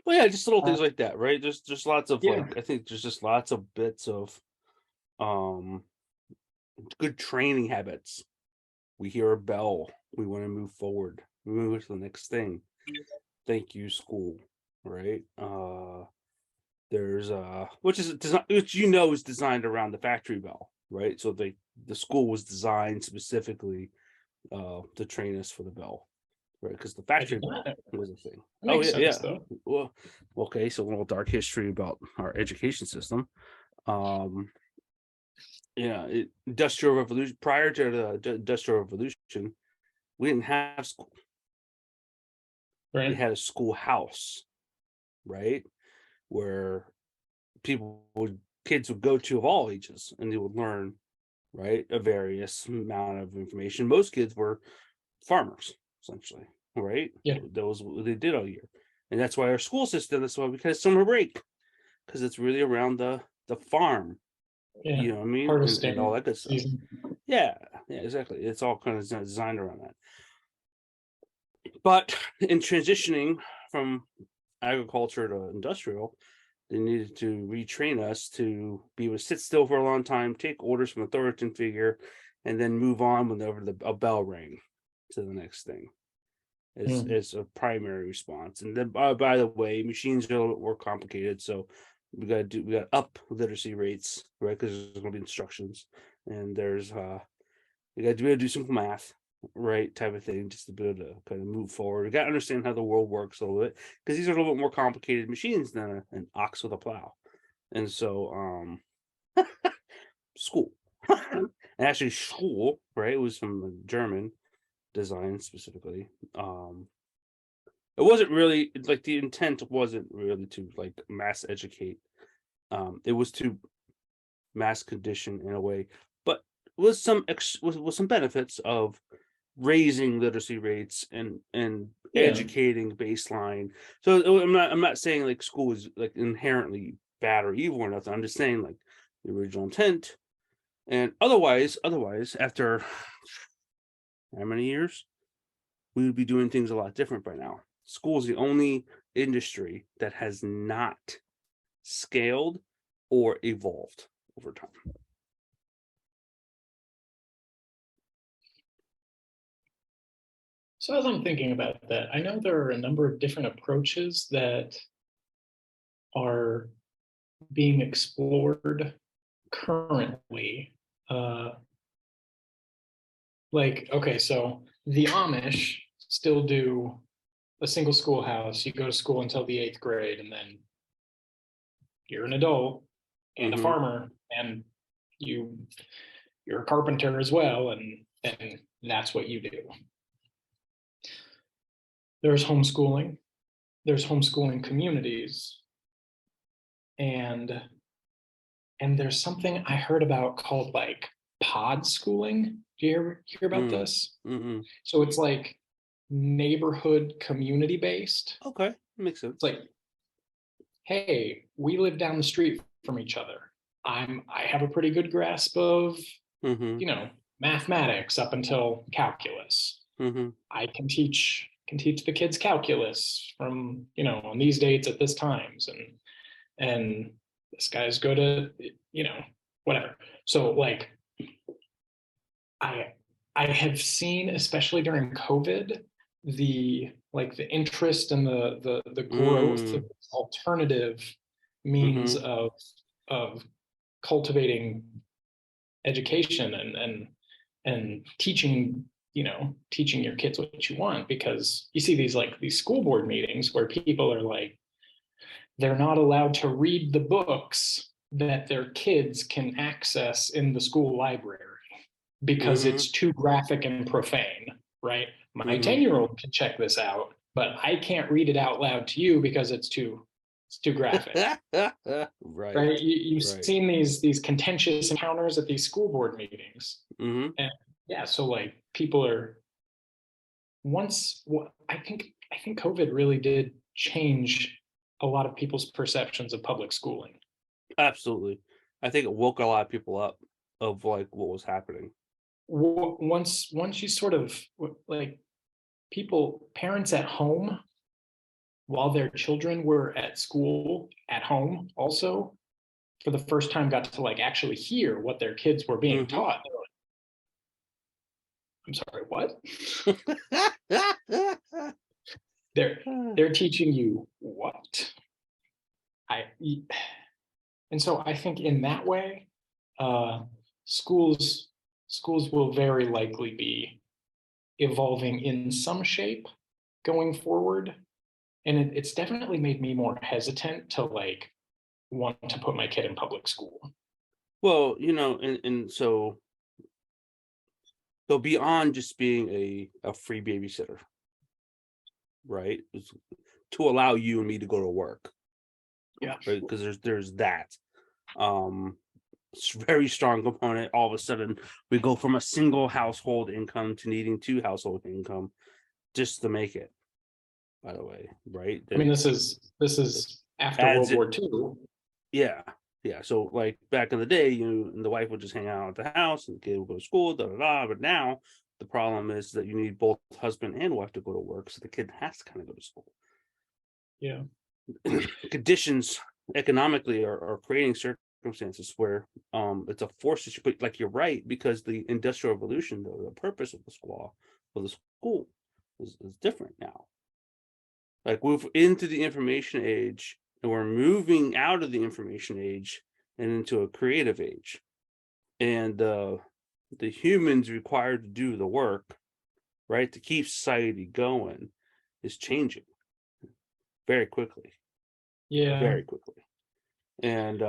Well, yeah, just little Uh, things like that, right? There's lots of yeah, like I think there's just lots of bits of um good training habits. We hear a bell, we want to move forward, we move to the next thing. Thank you, school, right? There's which is design which is designed around the factory bell, right? So the school was designed specifically to train us for the bell, right? Because the I factory did not bell know that. was a thing. That Oh makes yeah, sense yeah. though. Well, okay, so a little dark history about our education system. Um, yeah, industrial revolution prior to the industrial revolution, we didn't have school. We Right. had a schoolhouse, right? Where kids would go to of all ages and they would learn, right, a various amount of information. Most kids were farmers, essentially, right? Yeah. That was what they did all year. And that's why our school system, that's why we had summer break, because it's really around the farm, Yeah. you know what I mean? And all Harvesting that good stuff. season. Yeah, yeah, exactly. It's all kind of designed around that. But in transitioning from agriculture to industrial, they needed to retrain us to be able to sit still for a long time, take orders from authoritative figure, and then move on whenever a bell rang to the next thing. Mm. Is a primary response. And then, by the way, machines are a little bit more complicated, so we got up literacy rates, right? Because there's going to be instructions, and there's we got to be able to do simple math, right? Type of thing, just to be able to kind of move forward. We got to understand how the world works a little bit because these are a little bit more complicated machines than an ox with a plow. And so, school, and actually, school, right? It was from German design specifically. It wasn't really like the intent wasn't really to like mass educate. It was to mass condition in a way, but with some benefits of raising literacy rates and Yeah. educating baseline. So I'm not saying like school is like inherently bad or evil or nothing. I'm just saying like the original intent. And otherwise, after how many years, we would be doing things a lot different by now. School is the only industry that has not scaled or evolved over time. So as I'm thinking about that, I know there are a number of different approaches that are being explored currently. Uh, like, okay, so the Amish still do a single schoolhouse. You go to school until the eighth grade, and then you're an adult and a Hmm. farmer, and you you're a carpenter as well, and that's what you do. There's homeschooling. There's homeschooling communities, and there's something I heard about called like pod schooling. Do you ever hear about Mm. this? Mm-mm. So it's like neighborhood community based. Okay, makes It's sense. like, hey, we live down the street from each other. I have a pretty good grasp of, Hmm. you know, mathematics up until calculus. Hmm. I can teach the kids calculus from, on these dates at this times, and this guy's go to, you know, whatever. So like I I have seen, especially during COVID, the interest and the growth of Mm. alternative means Hmm. of cultivating education and teaching, teaching your kids what you want, because you see these school board meetings where people are like, they're not allowed to read the books that their kids can access in the school library because Hmm. it's too graphic and profane, right? My Hmm. 10-year-old can check this out, but I can't read it out loud to you because it's too graphic. Right. Right? You've Right. seen these contentious encounters at these school board meetings. Hmm. And yeah, so like people are once I think COVID really did change a lot of people's perceptions of public schooling. Absolutely. I think it woke a lot of people up of like what was happening. Once you sort of like, people parents at home while their children were at school, at home also, for the first time got to like actually hear what their kids were being Mhm. taught. I'm sorry, what? They're teaching you what? I and so I think in that way, schools will very likely be evolving in some shape going forward. And it's definitely made me more hesitant to like want to put my kid in public school. Well, and so beyond just being a free babysitter, right? To allow you and me to go to work, Yeah. right? Because there's that. It's a very strong component. All of a sudden, we go from a single household income to needing two household income just to make it. By the way, right? I mean, That this is after adds World it. War II. Yeah, yeah. So like back in the day, and the wife would just hang out at the house, and the kid would go to school, da da da. But now the problem is that you need both husband and wife to go to work, so the kid has to kind of go to school. Yeah. Conditions economically are creating circumstances where it's a force issue. But like you're right, because the industrial revolution, though, the purpose of the school is different now. Like we're into the information age, and we're moving out of the information age and into a creative age. And the humans required to do the work, right, to keep society going is changing very quickly, Yeah. very quickly. And